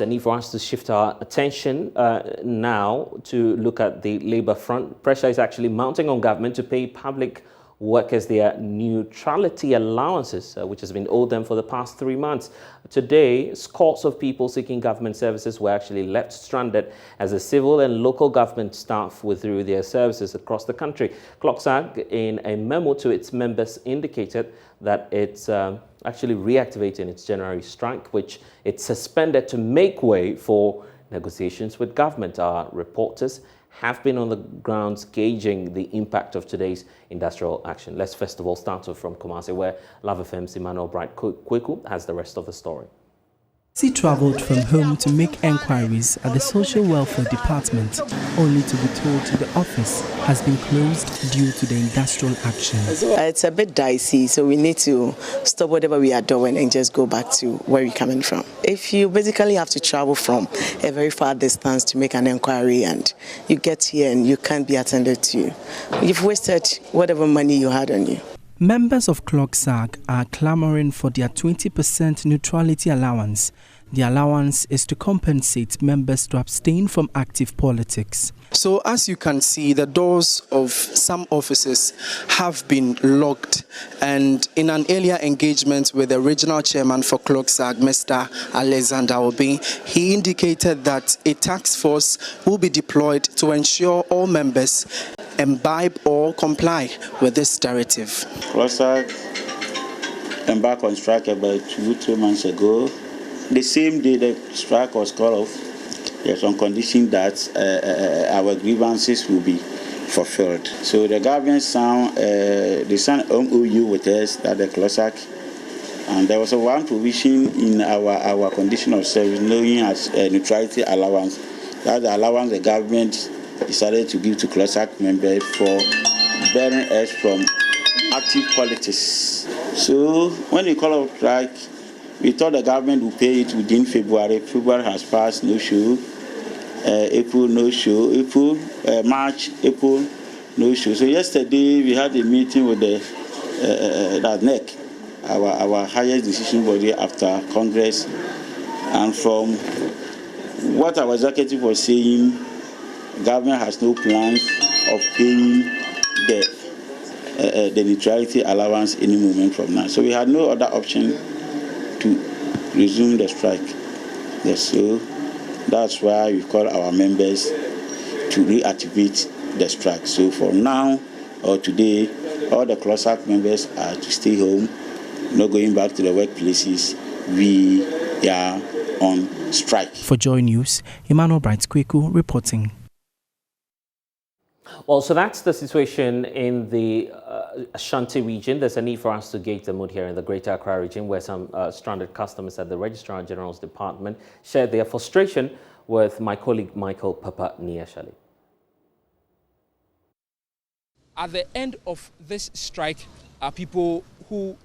a need for us to shift our attention now to look at the labour front. Pressure is actually mounting on government to pay public workers their neutrality allowances, which has been owed them for the past 3 months. Today, scores of people seeking government services were actually left stranded as the civil and local government staff withdrew their services across the country. CLOGSAG, in a memo to its members, indicated that it's actually reactivating its January strike, which it suspended to make way for negotiations with government. Our reporters have been on the grounds gauging the impact of today's industrial action. Let's first of all start off from Kumasi, where Love FM's Emmanuel Kweku has the rest of the story. He travelled from home to make enquiries at the Social Welfare Department, only to be told the office has been closed due to the industrial action. It's a bit dicey, so we need to stop whatever we are doing and just go back to where we're coming from. If you basically have to travel from a very far distance to make an enquiry and you get here and you can't be attended to, you've wasted whatever money you had on you. Members of CLOGSAG are clamoring for their 20% neutrality allowance. The allowance is to compensate members to abstain from active politics. So as you can see, the doors of some offices have been locked, and in an earlier engagement with the regional chairman for CLOGSAG, Mr. Alexander Obi, he indicated that a task force will be deployed to ensure all members imbibe or comply with this directive. CLOGSAG embarked on strike about 2-3 months ago. The same day the strike was called off, there's on condition that our grievances will be fulfilled. So the government signed MOU with us, that the CLOGSAG, and there was one provision in our condition of service known as neutrality allowance. That's the allowance the government decided to give to CLOGSAG members for bearing us from active politics. So when they call off strike, we thought the government would pay it within February. February has passed, no show. April, no show. March, April, no show. So yesterday we had a meeting with the NEC, our highest decision body after Congress, and from what our executive was saying, government has no plans of paying the neutrality allowance any moment from now. So we had no other option to resume the strike. Yes, so that's why we call our members to reactivate the strike. So for now or today, all the CLOGSAG members are to stay home, not going back to the workplaces. We are on strike. For Joy News, Emmanuel Kweku reporting. Well, so that's the situation in the Ashanti region. There's a need for us to gauge the mood here in the Greater Accra region, where some stranded customers at the Registrar General's Department shared their frustration with my colleague Michael Papa Niashali. At the end of this strike are people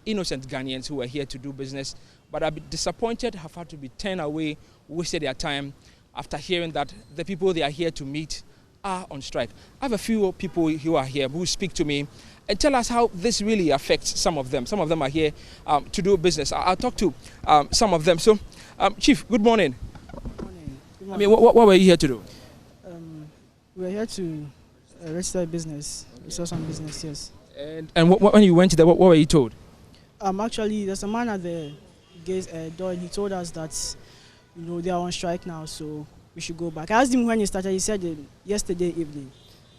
innocent Ghanaians who are here to do business, but are disappointed, have had to be turned away, wasted their time after hearing that the people they are here to meet are on strike. I have a few people who are here who speak to me and tell us how this really affects some of them. Some of them are here to do business. I'll talk to some of them. So, Chief, good morning. Good morning. Good morning. I mean, what were you here to do? We're here to register a business. We saw some business, yes. And when you went there, what were you told? Actually, there's a man at the gate door, and he told us that, they are on strike now, so we should go back. I asked him when he started. He said yesterday evening,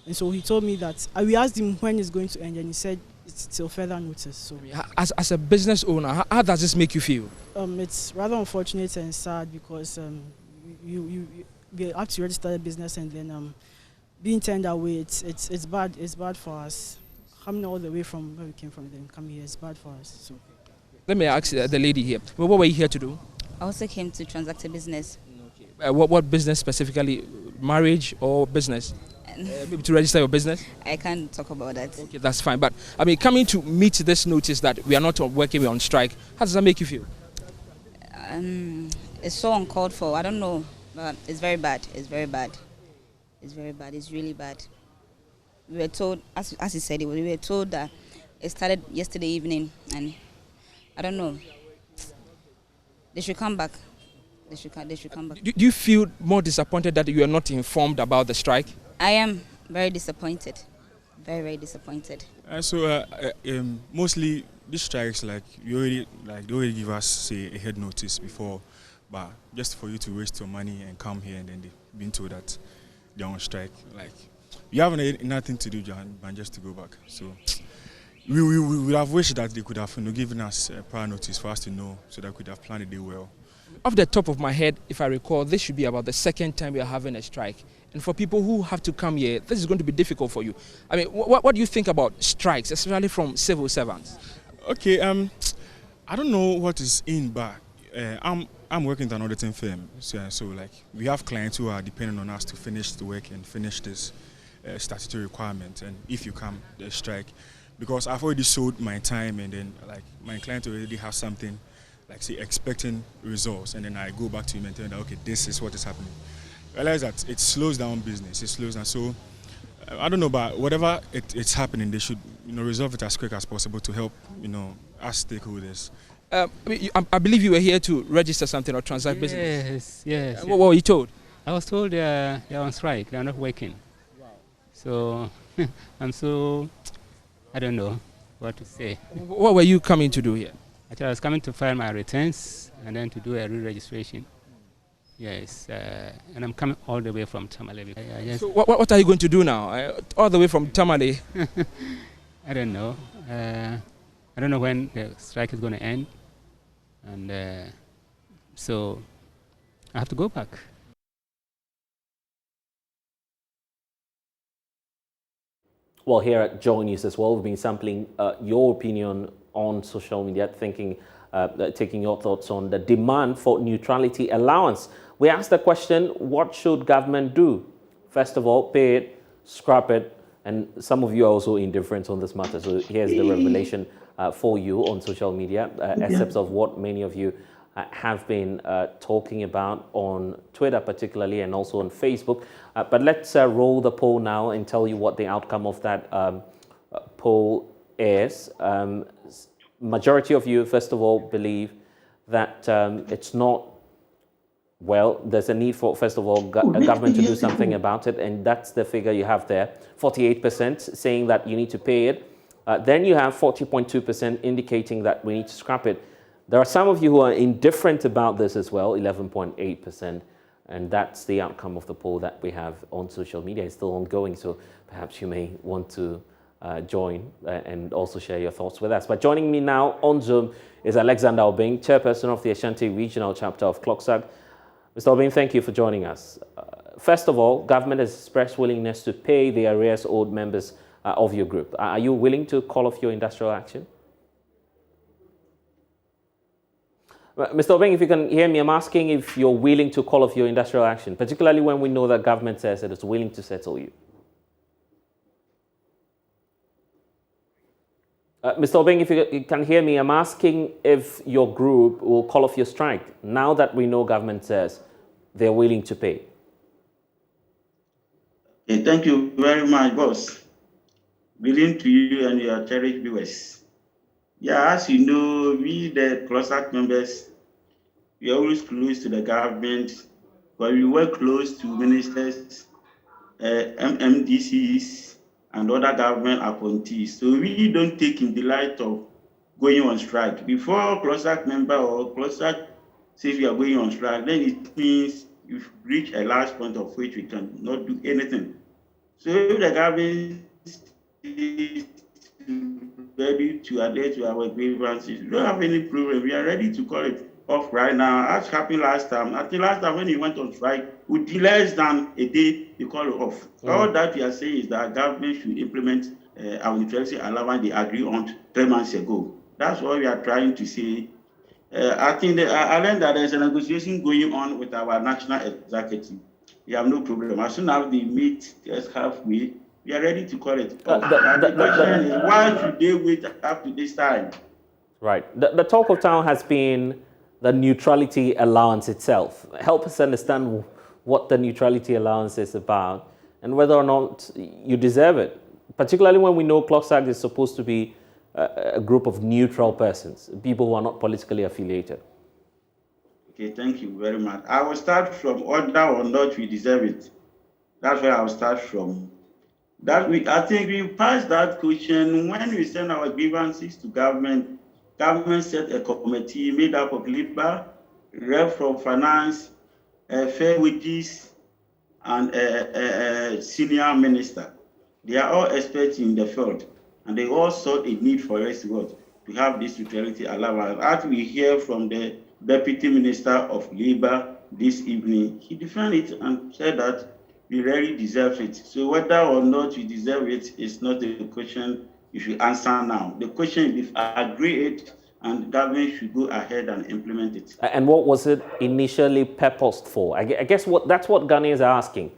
and so he told me that. We asked him when it's going to end, and he said it's till further notice. So, as a business owner, how does this make you feel? It's rather unfortunate and sad because you have to register a business and then being turned away. It's bad. It's bad for us. Coming all the way from where we came from, then come here. It's bad for us. So, let me ask the lady here. Well, what were you here to do? I also came to transact a business. What business specifically? Marriage or business? Maybe to register your business? I can't talk about that. Okay, that's fine. But I mean, coming to meet this notice that we are not working, we're on strike, how does that make you feel? It's so uncalled for. I don't know, but it's very bad. It's very bad. It's very bad. It's really bad. We were told, as he said, we were told that it started yesterday evening, and I don't know. They should come back. They should come back. Do you feel more disappointed that you are not informed about the strike? I am very disappointed. Very, very disappointed. Mostly these strikes, like they already give us say a head notice before, but just for you to waste your money and come here and then they've been told that they're on strike, like you have nothing to do but just to go back. So we would have wished that they could have given us prior notice for us to know, so that we could have planned the day well. Off the top of my head, if I recall, this should be about the second time we are having a strike. And for people who have to come here, this is going to be difficult for you. I mean, what do you think about strikes, especially from civil servants? Okay, I don't know what is in, but I'm working at an auditing firm, so like we have clients who are depending on us to finish the work and finish this statutory requirement. And if you come, the strike, because I've already sold my time, and then like my client already has something, like say expecting results, and then I go back to him and tell him that okay, this is what is happening. I realize that it slows down business. It slows down. So I don't know, but whatever it's happening, they should resolve it as quick as possible to help us stakeholders. I believe you were here to register something or transact business. Yes. What were you told? I was told they're on strike. They're not working. Wow. So I don't know what to say. What were you coming to do here? Actually, I was coming to file my returns and then to do a re-registration. Yes, and I'm coming all the way from Tamale. So what are you going to do now? All the way from Tamale? I don't know. I don't know when the strike is going to end. And so I have to go back. Well, here at Joy News as well, we've been sampling your opinion on social media, taking your thoughts on the demand for neutrality allowance. We asked the question, what should government do? First of all, pay it, scrap it, and some of you are also indifferent on this matter. So here's the revelation for you on social media, excerpts of what many of you have been talking about on Twitter particularly, and also on Facebook. But let's roll the poll now and tell you what the outcome of that poll is. Majority of you, first of all, believe that it's not, well, there's a need for, first of all, a government to do something about it, and that's the figure you have there. 48% saying that you need to pay it. Then you have 40.2% indicating that we need to scrap it. There are some of you who are indifferent about this as well, 11.8%, and that's the outcome of the poll that we have on social media. It's still ongoing, so perhaps you may want to join and also share your thoughts with us. But joining me now on Zoom is Alexander Obeng, chairperson of the Ashanti Regional Chapter of CLOCSAG. Mr. Obeng, thank you for joining us. First of all, government has expressed willingness to pay the arrears owed members of your group. Are you willing to call off your industrial action? Mr. Obeng, if you can hear me, I'm asking if you're willing to call off your industrial action, particularly when we know that government says it is willing to settle you. Mr. Obeng, if you can hear me, I'm asking if your group will call off your strike now that we know government says they're willing to pay. Okay, thank you very much, boss. Greeting to you and your cherished viewers. Yeah, as you know, we, the CLOCSAG members, we are always close to the government, but we work close to ministers, MMDCs, and other government appointees. So we don't take in the light of going on strike. Before CLOCSAG member or CLOCSAG says we are going on strike, then it means you've reached a last point of which we cannot do anything. So if the government is ready to adhere to our grievances, we don't have any problem. We are ready to call it off right now. As happened last time. I think last time when he went on strike, with less than a day, you call it off. All that we are saying is that government should implement our neutrality allowance they agreed on 3 months ago. That's what we are trying to say. I think I learned that there's a negotiation going on with our national executive. We have no problem. As soon as they meet us halfway, we are ready to call it off. The question is, why should they wait up to this time? Right. The talk of town has been the neutrality allowance itself. Help us understand what the neutrality allowance is about and whether or not you deserve it, particularly when we know CLOCSAG is supposed to be a group of neutral persons, people who are not politically affiliated. Okay, thank you very much. I will start from order or not we deserve it. That's where I will start from. I think we passed that question when we send our grievances to government. Government set a committee made up of labor, rep from finance, fair wages, and a senior minister. They are all experts in the field, and they all saw a need for us to have this neutrality allowance. As we hear from the Deputy Minister of Labor this evening, he defended it and said that we really deserve it. So whether or not we deserve it is not a question you should answer now. The question is if I agree it, and the government should go ahead and implement it. And what was it initially purposed for? I guess that's what Ghanaians are asking.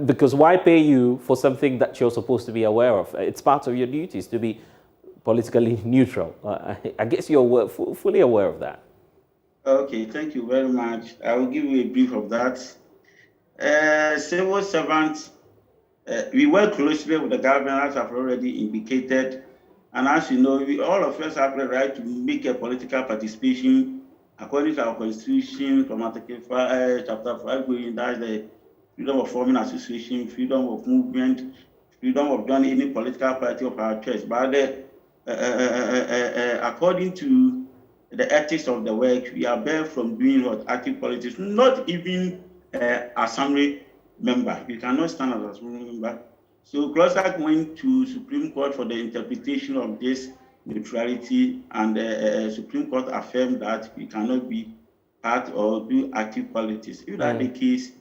Because why pay you for something that you're supposed to be aware of? It's part of your duties to be politically neutral. I guess you're fully aware of that. Okay, thank you very much. I will give you a brief of that. Civil servants, we work closely with the government, as I've already indicated. And as you know, all of us have the right to make a political participation according to our constitution from Article 5, Chapter 5, going, that's the freedom of forming association, freedom of movement, freedom of joining any political party of our choice. But according to the ethics of the work, we are barred from doing what active politics, not even assembly member. We cannot stand as assembly member. So CLOSAC went to Supreme Court for the interpretation of this neutrality, and the Supreme Court affirmed that we cannot be part or do active politics. If that's the case,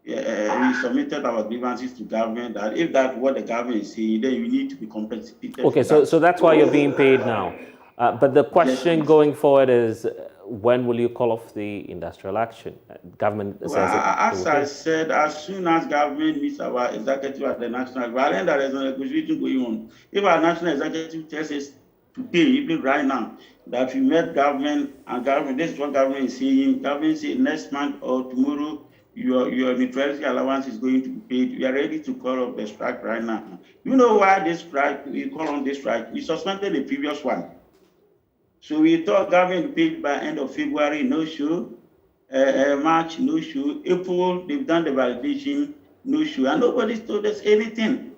we submitted our grievances to government that if that's what the government is saying, then we need to be compensated. Okay, so that's why you're being paid now. But the question going forward is, when will you call off the industrial action? Government says as I said, as soon as government meets our executive at the national level, and there is a negotiation going on. If our national executive tells us today, even right now, that we met government and government, this is what government is saying. Government say next month or tomorrow, your neutrality allowance is going to be paid. We are ready to call off the strike right now. You know why this strike? We call on this strike. We suspended the previous one. So we thought government paid by end of February, no show. March, no show. April, they've done the validation, no show. And nobody's told us anything.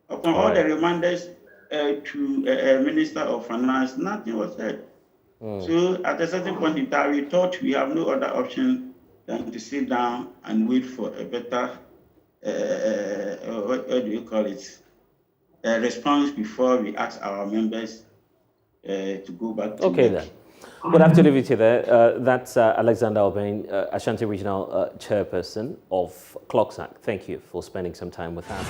Upon all the reminders to Minister of Finance, nothing was said. So at a certain point in time, we thought we have no other option than to sit down and wait for a better, what do you call it, response before we ask our members to go back to okay work. Then. We'll have to leave it there. That's Alexander Obeng, Ashanti Regional Chairperson of CLOSAC. Thank you for spending some time with us.